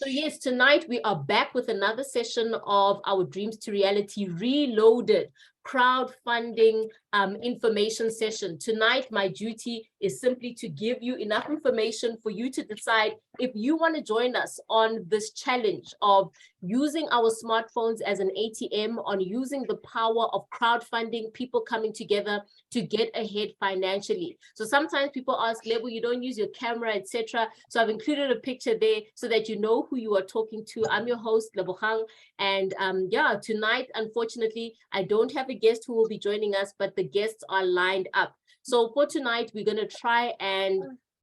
So yes, tonight we are back with another session of our Dreams to Reality Reloaded crowdfunding information session. Tonight, my duty is simply to give you enough information for you to decide if you want to join us on this challenge of using our smartphones as an ATM, on using the power of crowdfunding, people coming together to get ahead financially. So sometimes people ask, Lebo, you don't use your camera, etc. So I've included a picture there so that you know who you are talking to. I'm your host, Lebogang, and yeah, tonight, unfortunately, I don't have a guest who will be joining us, but the guests are lined up. So for tonight, we're going to try, and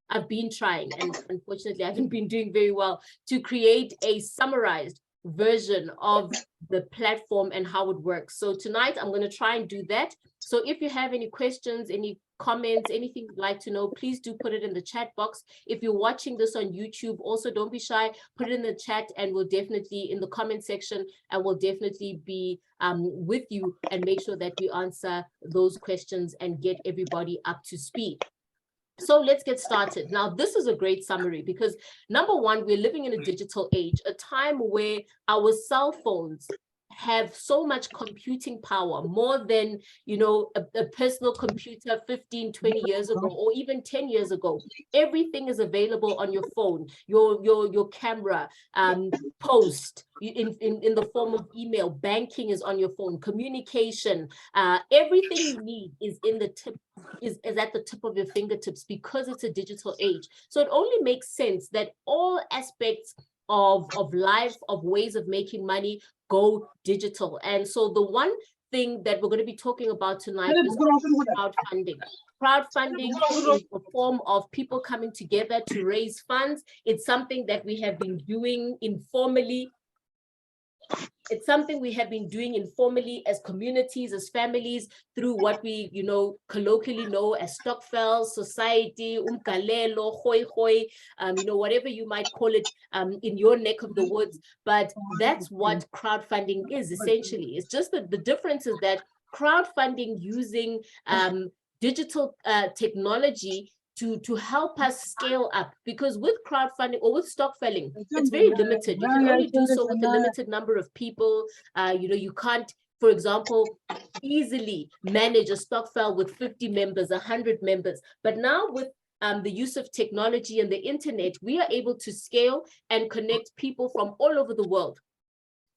I've been trying, and unfortunately, I haven't been doing very well, to create a summarized version of the platform and how it works. So tonight, I'm going to try and do that. So if you have any questions, any comments, anything you'd like to know, please do put it in the chat box. If you're watching this on YouTube, also don't be shy, put it in the chat, and we'll definitely, in the comment section, and we'll definitely be with you and make sure that we answer those questions and get everybody up to speed. So let's get started. Now, this is a great summary because number one, we're living in a digital age, a time where our cell phones have so much computing power, more than, you know, a personal computer 15, 20 years ago, or even 10 years ago. Everything is available on your phone, your camera, post in the form of email, banking is on your phone, communication, everything you need is in the tip, is at the tip of your fingertips because it's a digital age. So it only makes sense that all aspects of life, of ways of making money, go digital. And so the one thing that we're going to be talking about tonight is crowdfunding. Crowdfunding is a form of people coming together to raise funds. It's something that we have been doing informally. It's something we have been doing informally as communities, as families, through what we, you know, colloquially know as stokvel, society, umgalelo, hoi hoi, you know, whatever you might call it in your neck of the woods. But that's what crowdfunding is essentially. It's just that the difference is that crowdfunding using digital technology to help us scale up, because with crowdfunding or with stockfelling, it's very limited. You can only do so with a limited number of people. You know, you can't, for example, easily manage a stockfell with 50 members, 100 members. But now with the use of technology and the internet, we are able to scale and connect people from all over the world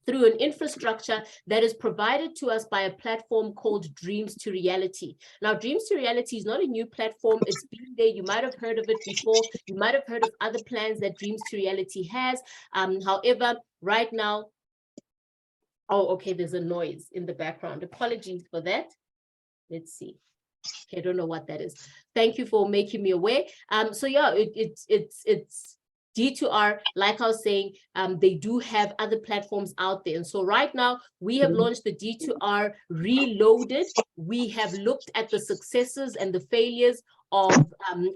through an infrastructure that is provided to us by a platform called Dreams to Reality. Now, Dreams to Reality is not a new platform. It's been there. You might have heard of it before. You might have heard of other plans that Dreams to Reality has. However, right now, oh, okay, there's a noise in the background. Apologies for that. Let's see. Okay, I don't know what that is. Thank you for making me aware. So yeah, it's D2R, like I was saying, they do have other platforms out there. And so right now, we have launched the D2R Reloaded. We have looked at the successes and the failures of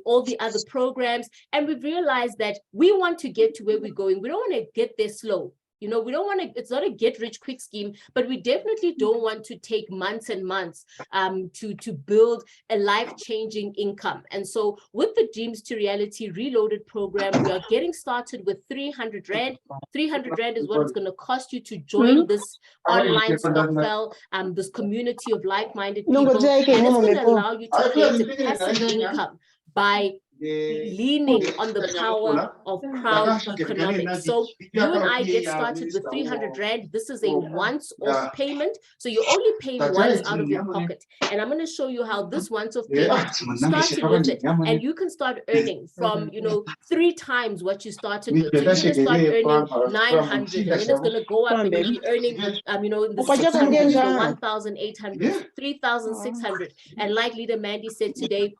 all the other programs. And we've realized that we want to get to where we're going. We don't want to get there slow. You know, we don't want to, it's not a get rich quick scheme, but we definitely don't want to take months and months to build a life-changing income. And so with the Dreams to Reality Reloaded program, we are getting started with 300 Rand. 300 Rand is what it's going to cost you to join this online stokvel, this community of like-minded people. And it's going to allow you to create a passive income by leaning on the power of crowd economics. So you and I get started with 300 Rand. This is a once-off payment. So you're only paying once out of your pocket. And I'm going to show you how this once-off payment, starting with it, and you can start earning from, you know, 3 times what you started with. So you're going to start earning 900, and then it's going to go up and you'll be earning, you know, in the 600s, the 1,800, 3,600. And like Leader Mandy said today,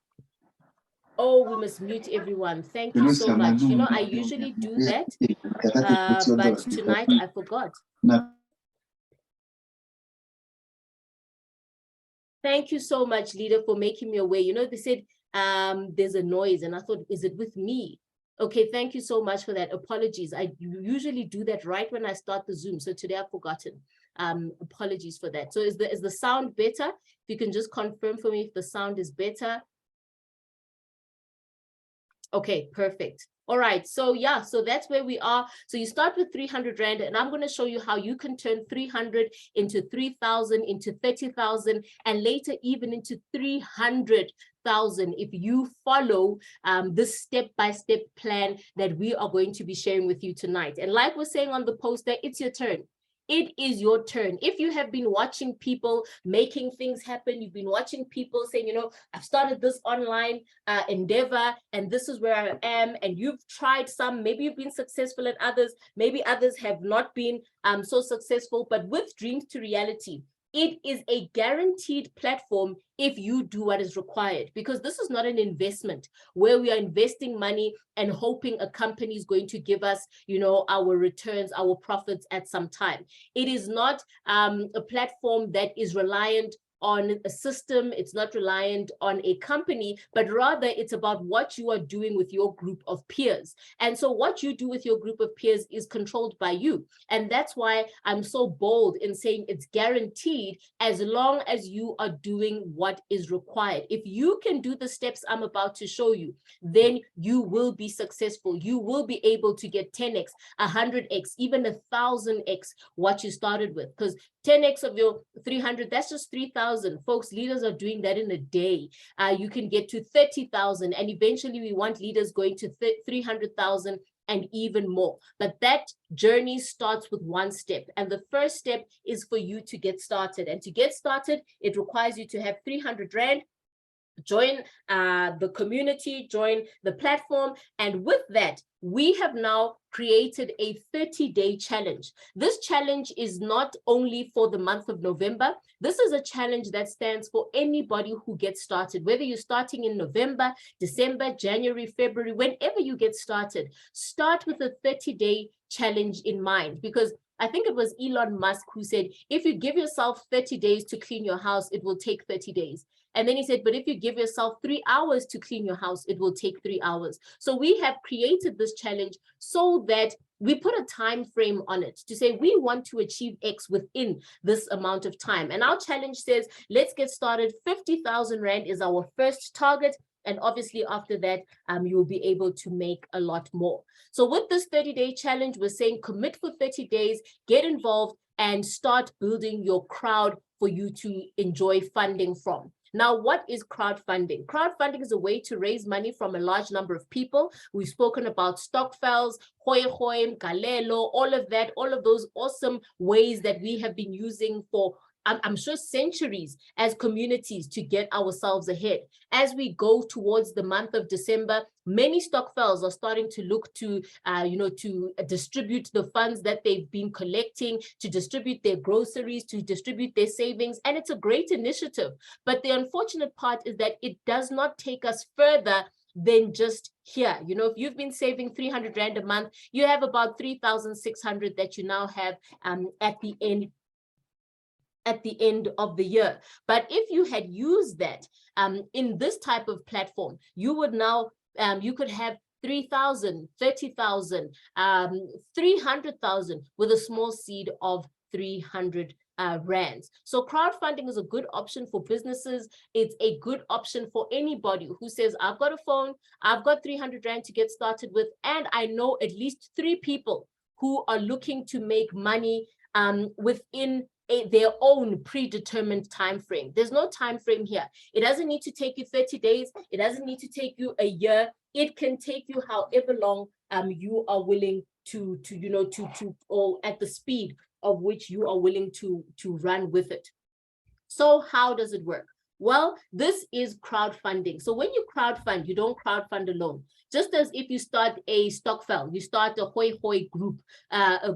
oh, we must mute everyone. Thank you so much. You know, I usually do that, but tonight I forgot. Thank you so much, Leader, for making me aware. You know, they said there's a noise, and I thought, is it with me? Okay, thank you so much for that. Apologies. I usually do that right when I start the Zoom. So today I've forgotten. Apologies for that. So is the sound better? If you can just confirm for me if the sound is better. Okay, perfect. All right, so yeah, so that's where we are. So you start with 300 Rand, and I'm going to show you how you can turn 300 into 3,000, into 30,000, and later even into 300,000 if you follow this step-by-step plan that we are going to be sharing with you tonight. And like we're saying on the poster, it's your turn. It is your turn. If you have been watching people making things happen, you've been watching people saying, you know, I've started this online endeavor and this is where I am, and you've tried some, maybe you've been successful at others, maybe others have not been so successful, but with Dreams to Reality, it is a guaranteed platform if you do what is required, because this is not an investment where we are investing money and hoping a company is going to give us, you know, our returns, our profits at some time. It is not a platform that is reliant on a system, it's not reliant on a company, but rather it's about what you are doing with your group of peers. And so what you do with your group of peers is controlled by you. And that's why I'm so bold in saying it's guaranteed as long as you are doing what is required. If you can do the steps I'm about to show you, then you will be successful. You will be able to get 10x, 100x, even 1,000x what you started with, because 10x of your 300, that's just 3,000. Folks, leaders are doing that in a day. You can get to 30,000, and eventually we want leaders going to 300,000 and even more. But that journey starts with one step. And the first step is for you to get started. And to get started, it requires you to have 300 Rand, join the community, join the platform. And with that, we have now created a 30-day challenge. This challenge is not only for the month of November. This is a challenge that stands for anybody who gets started, whether you're starting in November, December, January, February, whenever you get started, start with a 30-day challenge in mind, because I think it was Elon Musk who said, if you give yourself 30 days to clean your house, it will take 30 days. And then he said, but if you give yourself 3 hours to clean your house, it will take 3 hours. So we have created this challenge so that we put a time frame on it to say we want to achieve X within this amount of time. And our challenge says, let's get started. 50,000 Rand is our first target. And obviously after that, you will be able to make a lot more. So with this 30-day challenge, we're saying commit for 30 days, get involved, and start building your crowd for you to enjoy funding from. Now, what is crowdfunding? Crowdfunding is a way to raise money from a large number of people. We've spoken about stokvels, hoi, galelo, all of that, all of those awesome ways that we have been using for I'm sure centuries as communities to get ourselves ahead. As we go towards the month of December, many stokvels are starting to look to, to distribute the funds that they've been collecting, to distribute their groceries, to distribute their savings. And it's a great initiative. But the unfortunate part is that it does not take us further than just here. You know, if you've been saving 300 Rand a month, you have about 3,600 that you now have at the end of the year. But if you had used that in this type of platform, you would now, you could have 3,000, 30,000, 300,000 with a small seed of 300 rands. So crowdfunding is a good option for businesses. It's a good option for anybody who says, I've got a phone, I've got 300 Rand to get started with, and I know at least 3 people who are looking to make money within their own predetermined time frame. There's no time frame here. It doesn't need to take you 30 days. It doesn't need to take you a year. It can take you however long you are willing to or at the speed of which you are willing to run with it. So how does it work? Well, this is crowdfunding. So when you crowdfund, you don't crowdfund alone. Just as if you start a stokvel, you start a hoi group, a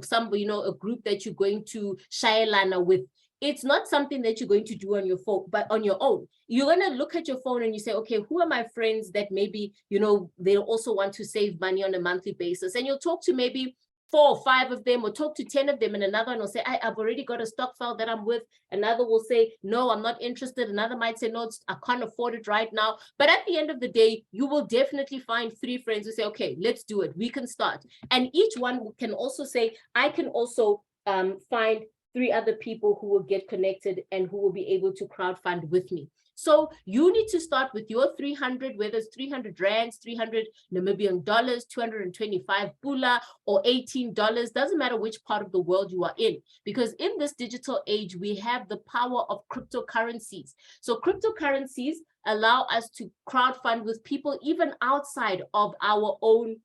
group that you're going to shayelana with. It's not something that you're going to do on your phone, but on your own. You're going to look at your phone and you say, okay, who are my friends that maybe, they also want to save money on a monthly basis? And you'll talk to maybe 4 or 5 of them, or talk to 10 of them, and another one will say, I've already got a stokvel that I'm with. Another will say, no, I'm not interested. Another might say, no, I can't afford it right now. But at the end of the day, you will definitely find 3 friends who say, okay, let's do it. We can start. And each one can also say, I can also find 3 other people who will get connected and who will be able to crowdfund with me. So you need to start with your 300, whether it's 300 rands, 300 Namibian dollars, 225 pula, or $18. Doesn't matter which part of the world you are in, because in this digital age, we have the power of cryptocurrencies. So cryptocurrencies allow us to crowdfund with people even outside of our own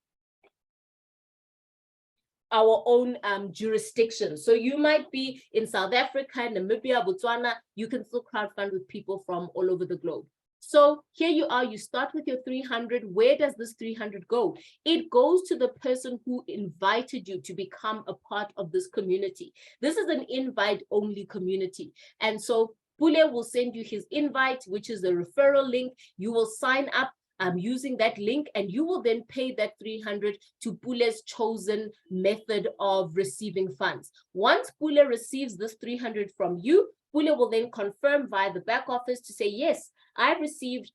jurisdiction. So you might be in South Africa, Namibia, Botswana, you can still crowdfund with people from all over the globe. So here you are, you start with your 300. Where does this 300 go? It goes to the person who invited you to become a part of this community. This is an invite-only community. And so Pule will send you his invite, which is a referral link. You will sign up using that link, and you will then pay that 300 to Pule's chosen method of receiving funds. Once Pule receives this 300 from you, Pule will then confirm via the back office to say, yes, I received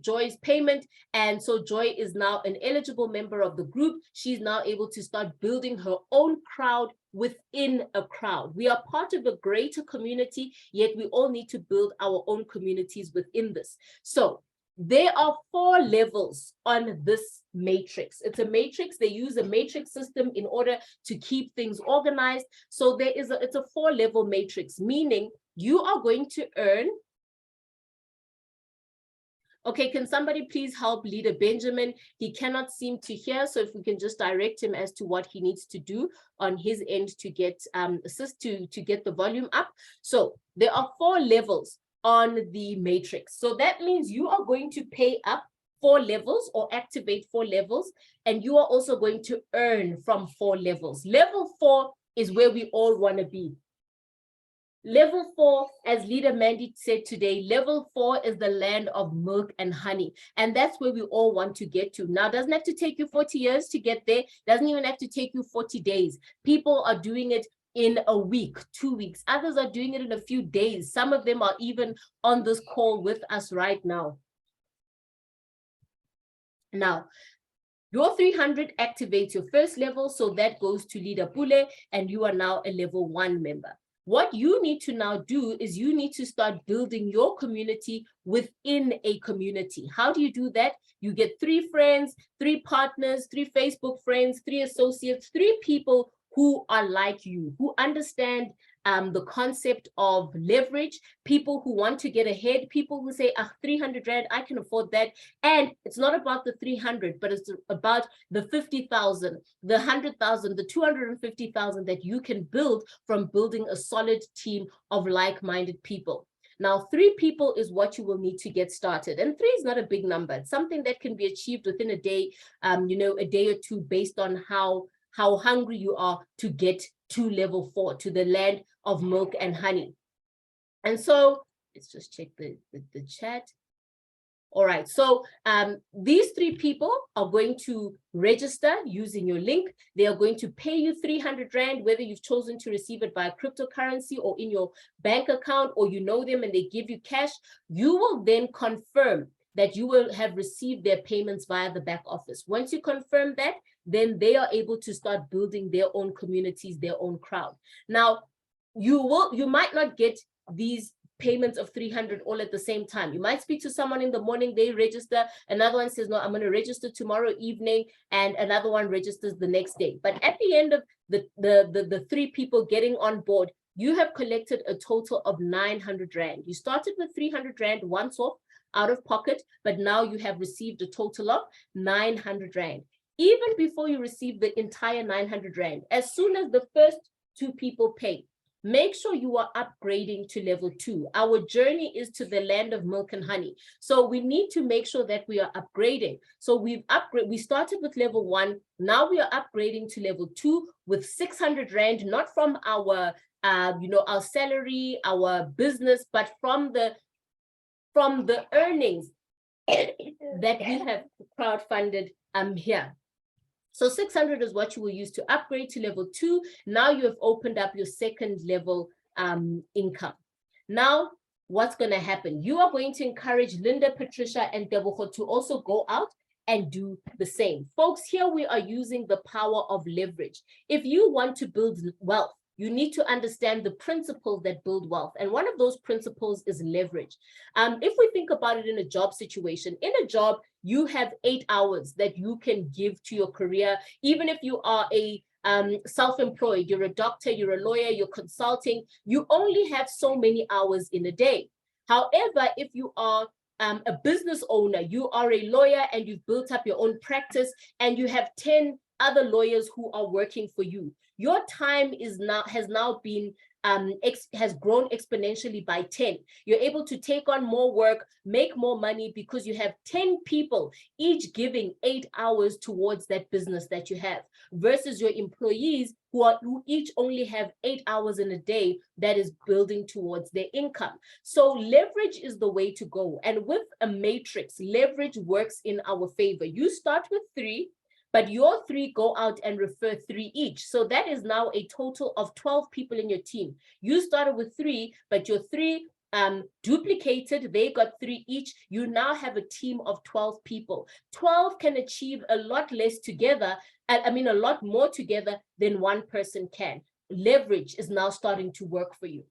Joy's payment, and so Joy is now an eligible member of the group. She's now able to start building her own crowd within a crowd. We are part of a greater community, yet we all need to build our own communities within this. So there are 4 levels on this matrix. It's a matrix. They use a matrix system in order to keep things organized. So it's a 4-level matrix, meaning you are going to earn. Okay, can somebody please help Leader Benjamin? He cannot seem to hear, so if we can just direct him as to what he needs to do on his end to get to get the volume up. So there are 4 levels on the matrix. So that means you are going to pay up 4 levels or activate 4 levels, and you are also going to earn from 4 levels. Level 4 is where we all want to be. Level 4, as Leader Mandy said today, level 4 is the land of milk and honey. And that's where we all want to get to. Now, it doesn't have to take you 40 years to get there. Doesn't even have to take you 40 days. People are doing it in a week, 2 weeks. Others are doing it in a few days. Some of them are even on this call with us right now. Now, your 300 activates your first level, so that goes to Leader Pule, and you are now a level 1 member. What you need to now do is you need to start building your community within a community. How do you do that? You get 3 friends, 3 partners, 3 Facebook friends, 3 associates, 3 people who are like you, who understand the concept of leverage, people who want to get ahead, people who say, 300 Rand, I can afford that. And it's not about the 300, but it's about the 50,000, the 100,000, the 250,000 that you can build from building a solid team of like-minded people. Now, 3 people is what you will need to get started. And 3 is not a big number. It's something that can be achieved within a day, a day or 2, based on how hungry you are to get to level 4, to the land of milk and honey. And so let's just check the chat. All right, so these 3 people are going to register using your link. They are going to pay you 300 Rand, whether you've chosen to receive it via cryptocurrency or in your bank account, or you know them and they give you cash. You will then confirm that you will have received their payments via the back office. Once you confirm that, then they are able to start building their own communities, their own crowd. Now, you might not get these payments of 300 all at the same time. You might speak to someone in the morning, they register, another one says, no, I'm going to register tomorrow evening, and another one registers the next day. But at the end of the 3 people getting on board, you have collected a total of 900 Rand. You started with 300 Rand once off, out of pocket, but now you have received a total of 900 Rand. Even before you receive the entire 900 Rand, as soon as the first 2 people pay, make sure you are upgrading to level 2. Our journey is to the land of milk and honey. So we need to make sure that we are upgrading. So we started with level 1. Now we are upgrading to level 2 with 600 Rand, not from our, our salary, our business, but from the earnings that we have crowdfunded here. So 600 is what you will use to upgrade to level 2. Now you have opened up your second level income. Now, what's going to happen? You are going to encourage Linda, Patricia, and Deboho to also go out and do the same. Folks, here we are using the power of leverage. If you want to build wealth, you need to understand the principles that build wealth. And one of those principles is leverage. If we think about it in a job situation, in a job, you have 8 hours that you can give to your career. Even if you are a self-employed, you're a doctor, you're a lawyer, you're consulting, you only have so many hours in a day. However, if you are a business owner, you are a lawyer and you've built up your own practice and you have 10 other lawyers who are working for you. Your time has now been has grown exponentially by 10. You're able to take on more work, make more money because you have 10 people, each giving 8 hours towards that business that you have, versus your employees who each only have 8 hours in a day that is building towards their income. So leverage is the way to go. And with a matrix, leverage works in our favor. You start with 3, but your 3 go out and refer 3 each. So that is now a total of 12 people in your team. You started with 3, but your 3 duplicated, they got 3 each. You now have a team of 12 people. 12 can achieve a lot less together, a lot more together than one person can. Leverage is now starting to work for you.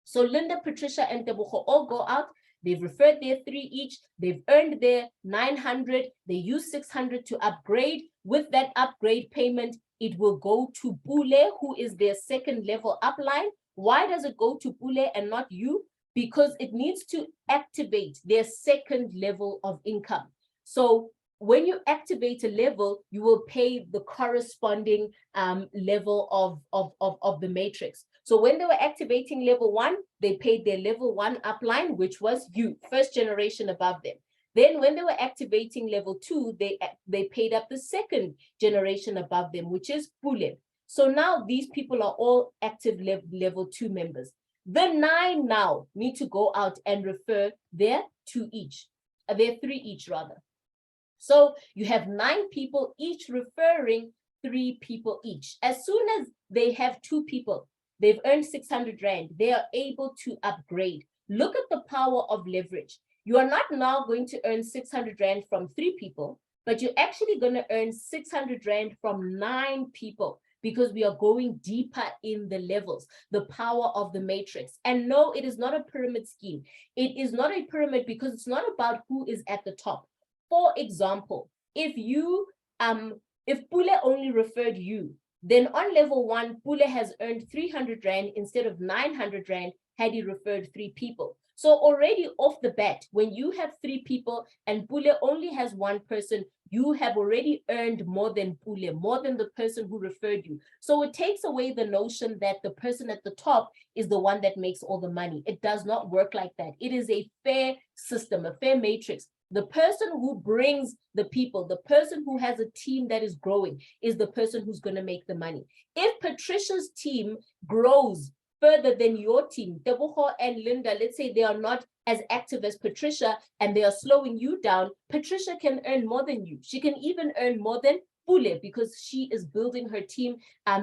So Linda, Patricia, and Tebogo all go out. They've referred their 3 each. They've earned their 900. They use 600 to upgrade. With that upgrade payment, it will go to Pule, who is their second level upline. Why does it go to Pule and not you? Because it needs to activate their second level of income. So when you activate a level, you will pay the corresponding level of the matrix. So when they were activating level 1, they paid their level 1 upline, which was you, first generation above them. Then when they were activating level 2, they paid up the second generation above them, which is Pule. So now these people are all active level 2 members. The 9 now need to go out and refer their 2 each, their 3 each rather. So you have 9 people each referring 3 people each. As soon as they have 2 people, they've earned 600 Rand, they are able to upgrade. Look at the power of leverage. You are not now going to earn 600 Rand from 3 people, but you're actually going to earn 600 Rand from 9 people, because we are going deeper in the levels, the power of the matrix. And no, it is not a pyramid scheme. It is not a pyramid because it's not about who is at the top. For example, if Pule only referred you, then on level 1, Pule has earned 300 Rand instead of 900 Rand had he referred 3 people. So already off the bat, when you have 3 people and Pule only has 1 person, you have already earned more than Pule, more than the person who referred you. So it takes away the notion that the person at the top is the one that makes all the money. It does not work like that. It is a fair system, a fair matrix. The person who brings the people, the person who has a team that is growing, is the person who's going to make the money. If Patricia's team grows further than your team, Tebogo and Linda, let's say they are not as active as Patricia and they are slowing you down, Patricia can earn more than you. She can even earn more than Pule because she is building her team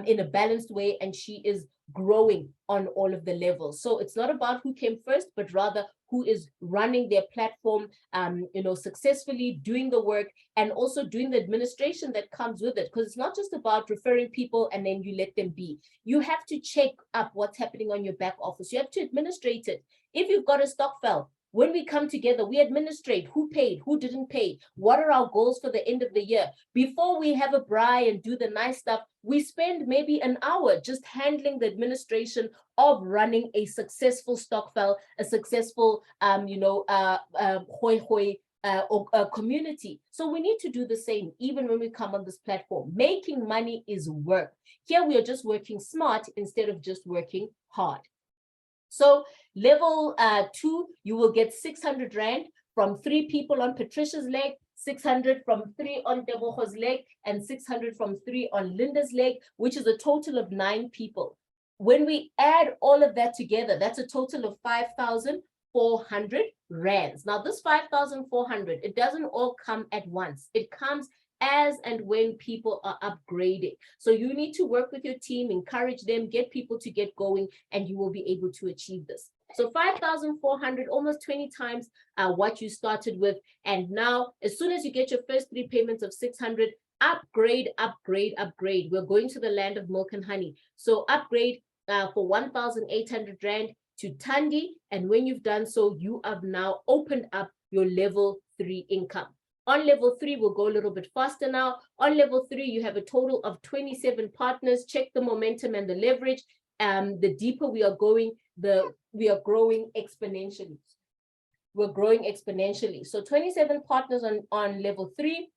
in a balanced way and she is growing on all of the levels. So it's not about who came first, but rather who is running their platform, successfully, doing the work, and also doing the administration that comes with it. Because it's not just about referring people and then you let them be. You have to check up what's happening on your back office. You have to administrate it. If you've got a stokvel, when we come together, we administrate who paid, who didn't pay, what are our goals for the end of the year. Before we have a braai and do the nice stuff, we spend maybe an hour just handling the administration of running a successful stokvel, a successful, community. So we need to do the same, even when we come on this platform. Making money is work. Here we are just working smart instead of just working hard. So level 2, you will get 600 Rand from 3 people on Patricia's leg, 600 from 3 on Tebogo's leg, and 600 from 3 on Linda's leg, which is a total of 9 people. When we add all of that together, that's a total of 5,400 Rands. Now this 5,400, it doesn't all come at once. It comes as and when people are upgrading. So you need to work with your team, encourage them, get people to get going, and you will be able to achieve this. So 5,400, almost 20 times what you started with. And now, as soon as you get your first 3 payments of 600, upgrade, upgrade, upgrade. We're going to the land of milk and honey. So upgrade, for 1,800 Rand to Tandi. And when you've done so, you have now opened up your level 3 income. On level 3, we'll go a little bit faster now. On level 3, you have a total of 27 partners. Check the momentum and the leverage. The deeper we are going, we are growing exponentially. We're growing exponentially. So 27 partners on level 3.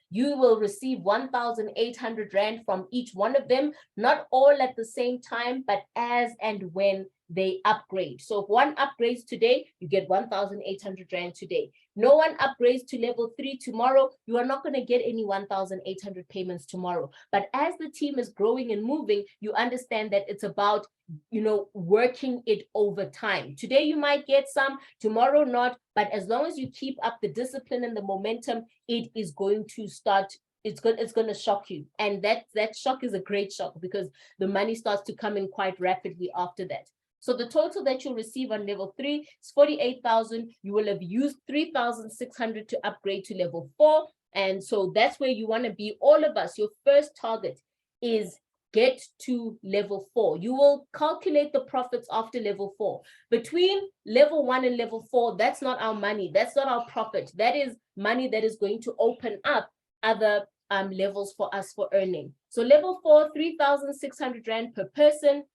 You will receive 1,800 Rand from each one of them, not all at the same time, but as and when they upgrade. So if one upgrades today, you get 1,800 Rand today. No one upgrades to level 3 tomorrow, you are not going to get any 1,800 payments tomorrow. But as the team is growing and moving, you understand that it's about, you know, working it over time. Today you might get some, tomorrow not, but as long as you keep up the discipline and the momentum, it is going to start, it's going to shock you. And that shock is a great shock, because the money starts to come in quite rapidly after that. So the total that you'll receive on level 3 is 48,000. You will have used 3,600 to upgrade to level 4. And so that's where you want to be. All of us, your first target is get to level 4. You will calculate the profits after level 4. Between level 1 and level 4, that's not our money. That's not our profit. That is money that is going to open up other levels for us for earning. So level 4, 3,600 Rand per person.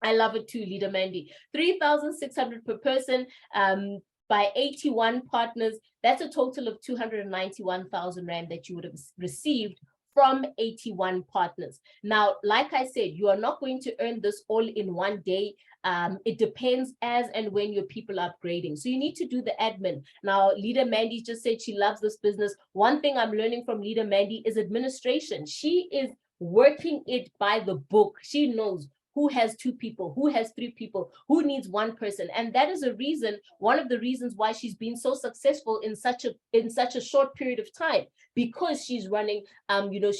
I love it too, Leader Mandy. 3,600 per person by 81 partners. That's a total of 291,000 Rand that you would have received from 81 partners. Now, like I said, you are not going to earn this all in one day. It depends as and when your people are upgrading. So you need to do the admin. Now, Leader Mandy just said she loves this business. One thing I'm learning from Leader Mandy is administration. She is working it by the book. She knows who has 2 people, who has 3 people, who needs 1 person. And that is a reason, one of the reasons why she's been so successful in such a short period of time, because she's running,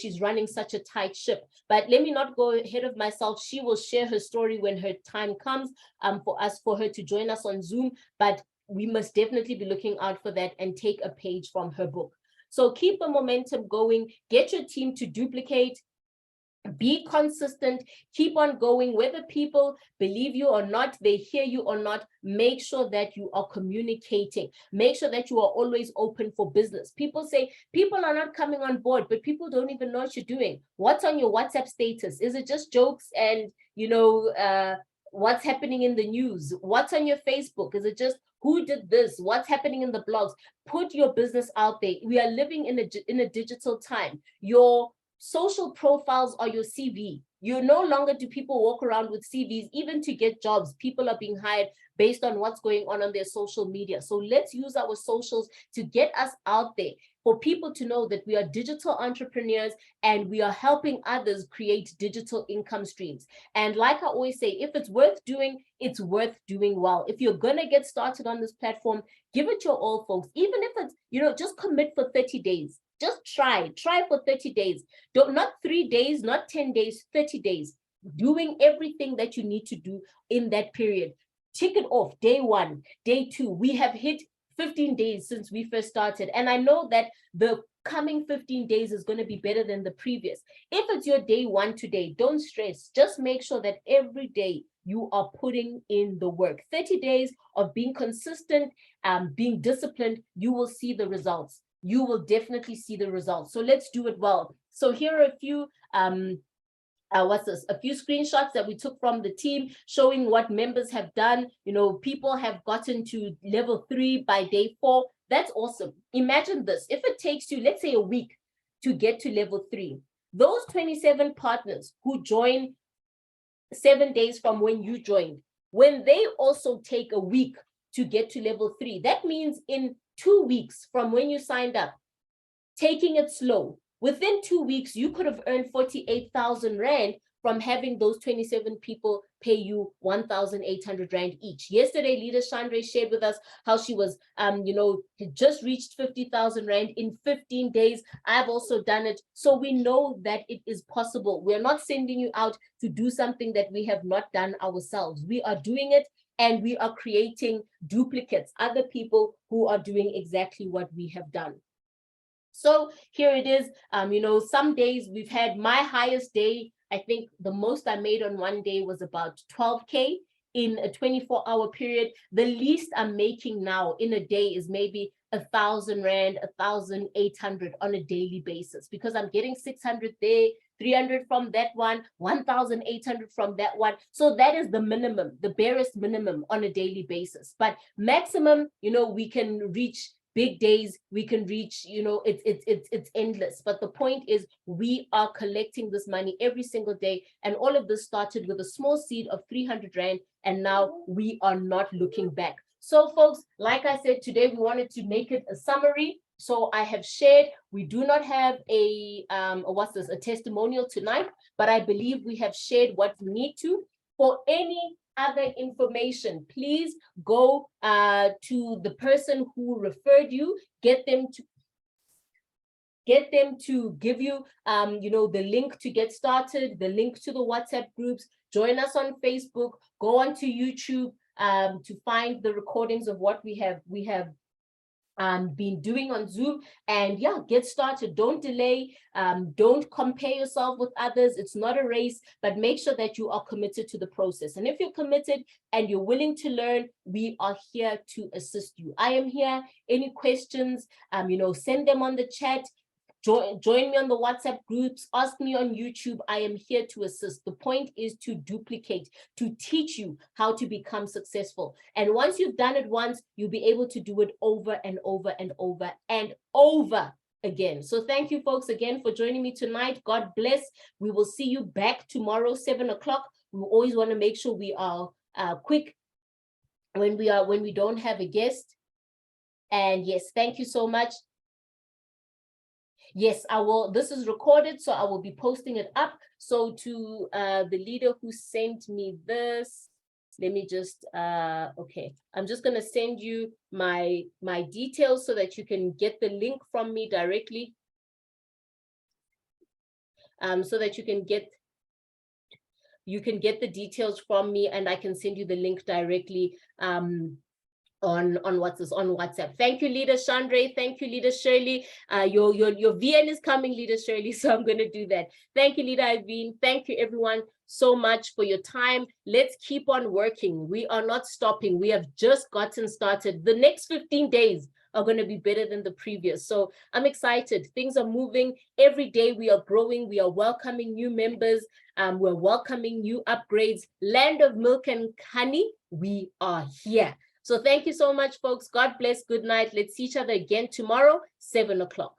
she's running such a tight ship. But let me not go ahead of myself. She will share her story when her time comes for her to join us on Zoom. But we must definitely be looking out for that and take a page from her book. So keep the momentum going, get your team to duplicate, be consistent, keep on going, whether people believe you or not, they hear you or not. Make sure that you are communicating. Make sure that you are always open for business. People say people are not coming on board, but people don't even know what you're doing. What's on your WhatsApp status? Is it just jokes and, what's happening in the news? What's on your Facebook? Is it just who did this? What's happening in the blogs? Put your business out there. We are living in a digital time. Your social profiles are your CV. You no longer do people walk around with CVs, even to get jobs. People are being hired based on what's going on their social media. So let's use our socials to get us out there, for people to know that we are digital entrepreneurs and we are helping others create digital income streams. And like I always say, if it's worth doing, it's worth doing well. If you're going to get started on this platform, give it your all, folks. Even if it's, just commit for 30 days. Just try for 30 days. Not 3 days, not 10 days, 30 days. Doing everything that you need to do in that period. Tick it off, day 1, day 2. We have hit 15 days since we first started. And I know that the coming 15 days is going to be better than the previous. If it's your day 1 today, don't stress. Just make sure that every day you are putting in the work. 30 days of being consistent, being disciplined, you will see the results. You will definitely see the results. So let's do it well. So here are a few, a few screenshots that we took from the team showing what members have done. People have gotten to level 3 by day 4. That's awesome. Imagine this. If it takes you, let's say, a week to get to level 3, those 27 partners who join 7 days from when you joined, when they also take a week to get to level 3, that means in 2 weeks from when you signed up, taking it slow, within 2 weeks, you could have earned 48,000 Rand from having those 27 people pay you 1,800 Rand each. Yesterday, Leader Chandra shared with us how she was, had just reached 50,000 Rand in 15 days. I've also done it. So we know that it is possible. We're not sending you out to do something that we have not done ourselves. We are doing it. And we are creating duplicates, other people who are doing exactly what we have done. So here it is. Some days we've had my highest day, I think the most I made on one day was about 12K in a 24-hour period. The least I'm making now in a day is maybe 1,000 Rand, 1,800 on a daily basis, because I'm getting 600 there, 300 from that one, 1,800 from that one. So that is the minimum, the barest minimum on a daily basis. But maximum, you know, we can reach big days, we can reach, you know, it's endless. But the point is, we are collecting this money every single day. And all of this started with a small seed of 300 Rand. And now we are not looking back. So folks, like I said, today we wanted to make it a summary. So I have shared, we do not have a testimonial tonight, but I believe we have shared what we need to. For any other information, please go to the person who referred you, get them to give you, you know, the link to get started, the link to the WhatsApp groups, join us on Facebook, go onto YouTube to find the recordings of what we have been doing on Zoom. And yeah, get started. Don't delay. Don't compare yourself with others. It's not a race, but make sure that you are committed to the process. And if you're committed and you're willing to learn, we are here to assist you. I am here. Any questions, you know, send them on the chat. Join me on the WhatsApp groups, ask me on YouTube. I am here to assist. The point is to duplicate, to teach you how to become successful. And once you've done it once, you'll be able to do it over and over and over and over again. So thank you folks again for joining me tonight. God bless. We will see you back tomorrow, 7 o'clock. We always want to make sure we are quick when we don't have a guest. And yes, thank you so much. Yes, I will. This is recorded, so I will be posting it up. So to the leader who sent me this, let me just, okay. I'm just going to send you my details so that you can get the link from me directly. So that you can get the details from me, and I can send you the link directly on WhatsApp. Thank you, Leader Chandre. Thank you, Leader Shirley. Your VN is coming, Leader Shirley, so I'm going to do that. Thank you, Leader Irene. Thank you, everyone, so much for your time. Let's keep on working. We are not stopping. We have just gotten started. The next 15 days are going to be better than the previous. So I'm excited. Things are moving. Every day we are growing. We are welcoming new members. We're welcoming new upgrades. Land of milk and honey, we are here. So thank you so much, folks. God bless. Good night. Let's see each other again tomorrow, 7 o'clock.